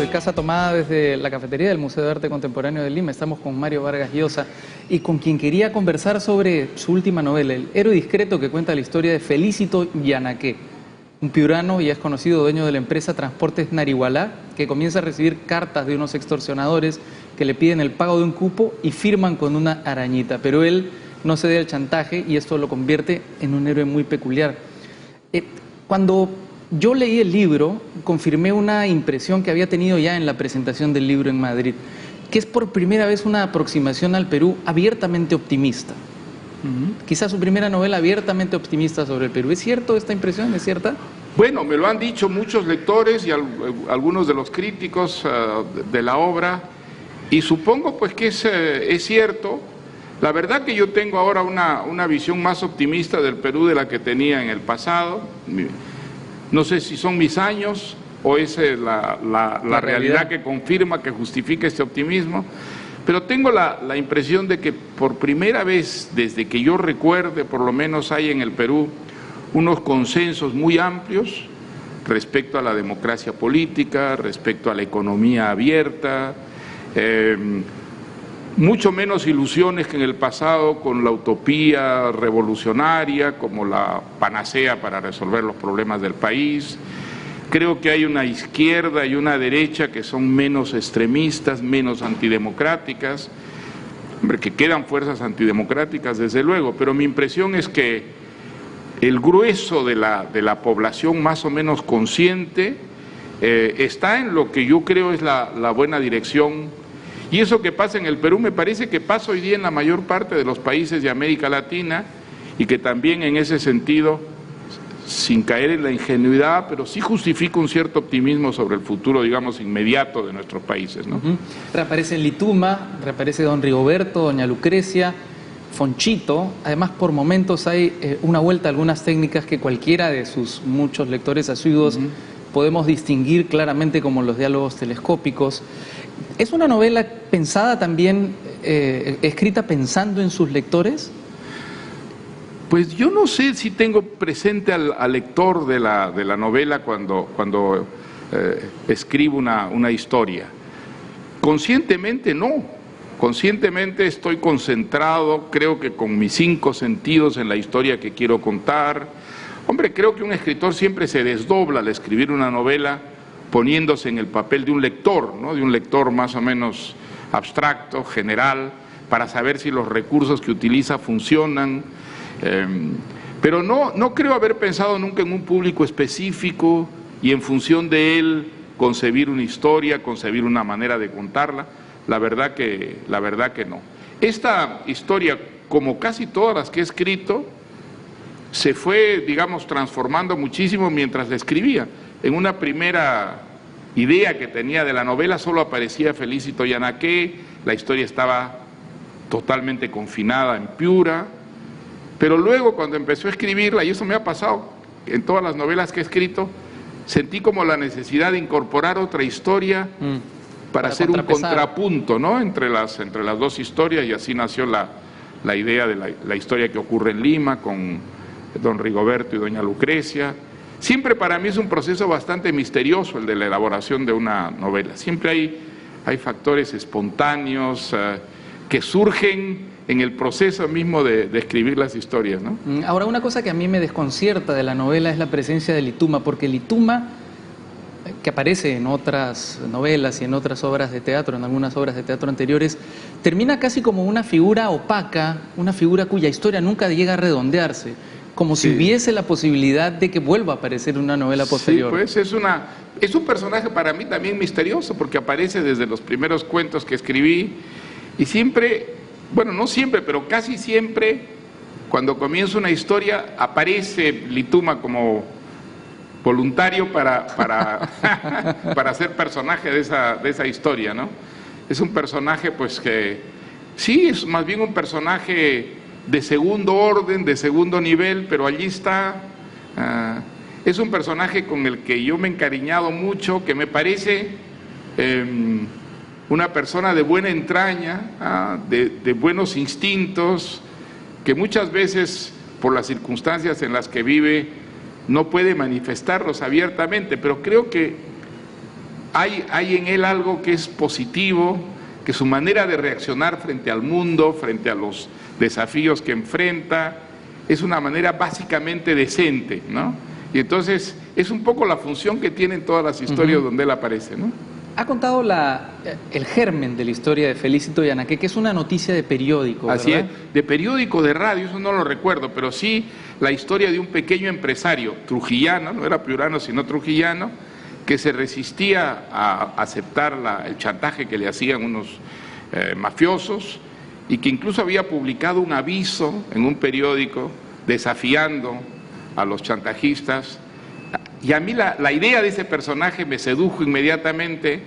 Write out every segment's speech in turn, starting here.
Casa Tomada desde la cafetería del Museo de Arte Contemporáneo de Lima. Estamos con Mario Vargas Llosa y con quien quería conversar sobre su última novela, El héroe discreto, que cuenta la historia de Felicito Yanaque, un piurano y es conocido dueño de la empresa Transportes Narigualá, que comienza a recibir cartas de unos extorsionadores que le piden el pago de un cupo y firman con una arañita, pero él no cede al chantaje y esto lo convierte en un héroe muy peculiar. Cuando yo leí el libro, confirmé una impresión que había tenido ya en la presentación del libro en Madrid, que es por primera vez una aproximación al Perú abiertamente optimista. Quizás su primera novela abiertamente optimista sobre el Perú. ¿Es cierto esta impresión? ¿Es cierta? Bueno, me lo han dicho muchos lectores y algunos de los críticos de la obra, y supongo pues que es cierto. La verdad que yo tengo ahora una visión más optimista del Perú de la que tenía en el pasado. No sé si son mis años o es la realidad que confirma, que justifica este optimismo, pero tengo la impresión de que por primera vez, desde que yo recuerde, por lo menos hay en el Perú unos consensos muy amplios respecto a la democracia política, respecto a la economía abierta, mucho menos ilusiones que en el pasado con la utopía revolucionaria como la panacea para resolver los problemas del país. Creo que hay una izquierda y una derecha que son menos extremistas, menos antidemocráticas. Hombre, que quedan fuerzas antidemocráticas desde luego, pero mi impresión es que el grueso de la población más o menos consciente está en lo que yo creo es la buena dirección. Y eso que pasa en el Perú me parece que pasa hoy día en la mayor parte de los países de América Latina, y que también en ese sentido, sin caer en la ingenuidad, pero sí justifica un cierto optimismo sobre el futuro, digamos, inmediato de nuestros países, ¿no? Reaparece Lituma, reaparece don Rigoberto, doña Lucrecia, Fonchito. Además, por momentos hay una vuelta a algunas técnicas que cualquiera de sus muchos lectores asiduos podemos distinguir claramente como los diálogos telescópicos. ¿Es una novela pensada también, escrita pensando en sus lectores? Pues yo no sé si tengo presente al lector de la novela cuando escribo una historia. Conscientemente no. Conscientemente estoy concentrado, creo que con mis 5 sentidos en la historia que quiero contar. Hombre, creo que un escritor siempre se desdobla al escribir una novela poniéndose en el papel de un lector, ¿no? De un lector más o menos abstracto, general, para saber si los recursos que utiliza funcionan. Pero no creo haber pensado nunca en un público específico y en función de él concebir una historia, concebir una manera de contarla. La verdad que no. Esta historia, como casi todas las que he escrito, se fue, digamos, transformando muchísimo mientras la escribía. En una primera idea que tenía de la novela solo aparecía Felicito Yanaque, la historia estaba totalmente confinada en Piura, pero luego cuando empezó a escribirla, y eso me ha pasado en todas las novelas que he escrito, sentí como la necesidad de incorporar otra historia para hacer un contrapunto, ¿no? entre las 2 historias, y así nació la idea de la historia que ocurre en Lima con don Rigoberto y doña Lucrecia. Siempre para mí es un proceso bastante misterioso el de la elaboración de una novela. Siempre hay factores espontáneos que surgen en el proceso mismo de escribir las historias, ¿no? Ahora, una cosa que a mí me desconcierta de la novela es la presencia de Lituma, porque Lituma, que aparece en otras novelas y en otras obras de teatro, en algunas obras de teatro anteriores, termina casi como una figura opaca, una figura cuya historia nunca llega a redondearse, como si hubiese la posibilidad de que vuelva a aparecer una novela posterior. Sí, pues es un personaje para mí también misterioso, porque aparece desde los primeros cuentos que escribí, y siempre, bueno, no siempre, pero casi siempre, cuando comienzo una historia, aparece Lituma como voluntario para ser personaje de esa historia, ¿no? Es un personaje, pues, que sí, es más bien un personaje de segundo orden, de segundo nivel, pero allí está. Es un personaje con el que yo me he encariñado mucho, que me parece una persona de buena entraña, de buenos instintos, que muchas veces, por las circunstancias en las que vive, no puede manifestarlos abiertamente, pero creo que hay en él algo que es positivo, que su manera de reaccionar frente al mundo, frente a los desafíos que enfrenta, es una manera básicamente decente, ¿no? Y entonces es un poco la función que tienen todas las historias donde él aparece, ¿no? Ha contado el germen de la historia de Felicito Yanaqué, que es una noticia de periódico, ¿verdad? Así es, de periódico, de radio, eso no lo recuerdo, pero sí la historia de un pequeño empresario trujillano, no era piurano sino trujillano, que se resistía a aceptar el chantaje que le hacían unos mafiosos, y que incluso había publicado un aviso en un periódico desafiando a los chantajistas. Y a mí la idea de ese personaje me sedujo inmediatamente,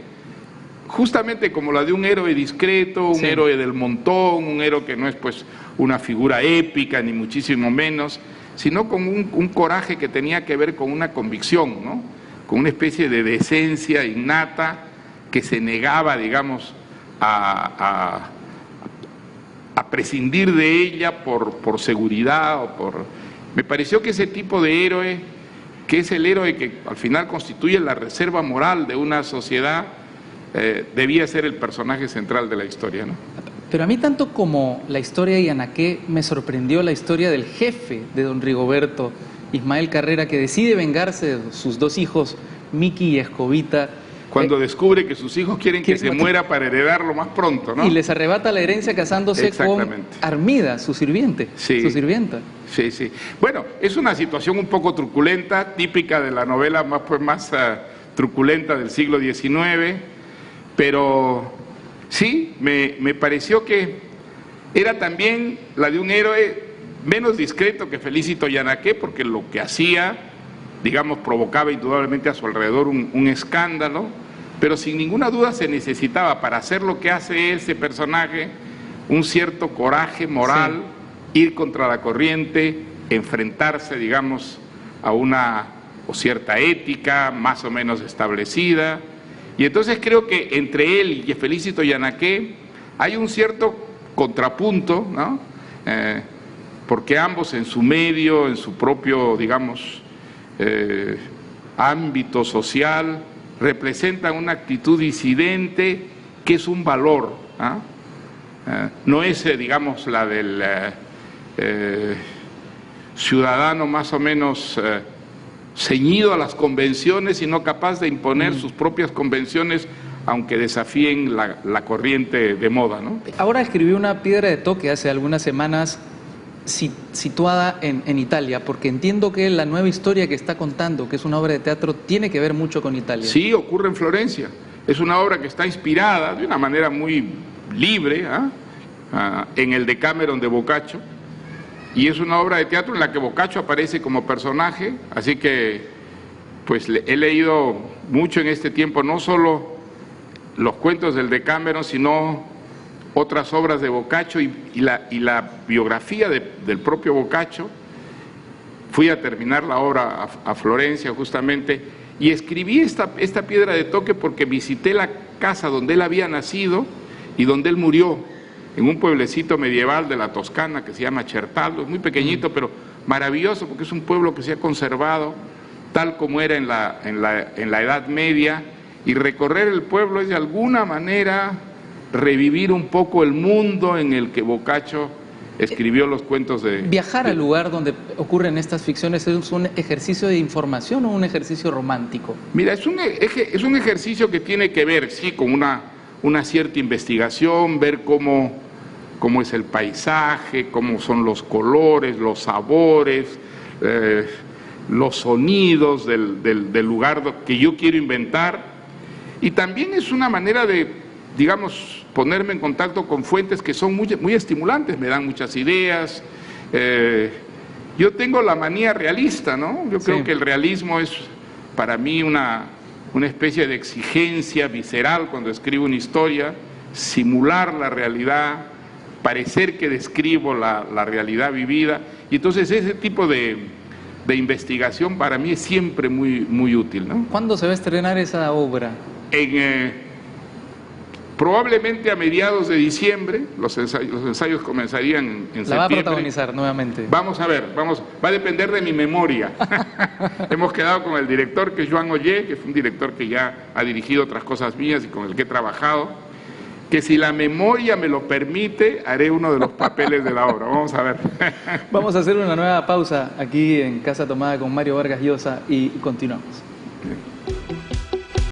justamente como la de un héroe discreto, un héroe del montón, un héroe que no es pues una figura épica ni muchísimo menos, sino con un coraje que tenía que ver con una convicción, ¿no? Con una especie de decencia innata que se negaba, digamos, a prescindir de ella por seguridad o por... Me pareció que ese tipo de héroe, que es el héroe que al final constituye la reserva moral de una sociedad, debía ser el personaje central de la historia, ¿no? Pero a mí tanto como la historia de Yanaqué me sorprendió la historia del jefe de don Rigoberto, Ismael Carrera, que decide vengarse de sus dos hijos, Miki y Escobita. Cuando descubre que sus hijos quieren que se muera para heredarlo más pronto, ¿no? Y les arrebata la herencia casándose con Armida, su sirviente, su sirvienta. Sí, sí. Bueno, es una situación un poco truculenta, típica de la novela más truculenta del siglo XIX, pero sí, me pareció que era también la de un héroe menos discreto que Felicito Yanaqué, porque lo que hacía, digamos, provocaba indudablemente a su alrededor un escándalo, pero sin ninguna duda se necesitaba para hacer lo que hace ese personaje un cierto coraje moral, ir contra la corriente, enfrentarse, digamos, a una o cierta ética más o menos establecida. Y entonces creo que entre él y Felicito Yanaqué hay un cierto contrapunto, ¿no? Porque ambos en su medio, en su propio, digamos, ámbito social, representan una actitud disidente que es un valor, ¿ah? No es, digamos, la del ciudadano más o menos ceñido a las convenciones, sino capaz de imponer sus propias convenciones, aunque desafíen la corriente de moda, ¿no? Ahora escribí una piedra de toque hace algunas semanas situada en Italia, porque entiendo que la nueva historia que está contando, que es una obra de teatro, tiene que ver mucho con Italia. Sí, ocurre en Florencia. Es una obra que está inspirada de una manera muy libre en el Decameron de Boccaccio, y es una obra de teatro en la que Boccaccio aparece como personaje, así que pues he leído mucho en este tiempo, no solo los cuentos del Decameron, sino otras obras de Boccaccio y la biografía del propio Boccaccio. Fui a terminar la obra a Florencia justamente, y escribí esta piedra de toque porque visité la casa donde él había nacido y donde él murió, en un pueblecito medieval de la Toscana que se llama Certaldo. Es muy pequeñito, pero maravilloso, porque es un pueblo que se ha conservado tal como era en la Edad Media, y recorrer el pueblo es de alguna manera revivir un poco el mundo en el que Boccaccio escribió los cuentos de... ¿Viajar al lugar donde ocurren estas ficciones es un ejercicio de información o un ejercicio romántico? Mira, es un ejercicio que tiene que ver, sí, con una cierta investigación, ver cómo es el paisaje, cómo son los colores, los sabores, los sonidos del lugar que yo quiero inventar. Y también es una manera de, digamos, ponerme en contacto con fuentes que son muy estimulantes, me dan muchas ideas. Yo tengo la manía realista, ¿no? Yo creo que el realismo es para mí una especie de exigencia visceral cuando escribo una historia, simular la realidad, parecer que describo la realidad vivida, y entonces ese tipo de investigación para mí es siempre muy útil, ¿no? ¿Cuándo se va a estrenar esa obra? Probablemente a mediados de diciembre, los ensayos comenzarían en septiembre. La va a protagonizar nuevamente. Vamos a ver, va a depender de mi memoria. Hemos quedado con el director, que es Joan Ollé, que es un director que ya ha dirigido otras cosas mías y con el que he trabajado, que si la memoria me lo permite, haré uno de los papeles de la obra. Vamos a ver. Vamos a hacer una nueva pausa aquí en Casa Tomada con Mario Vargas Llosa y continuamos.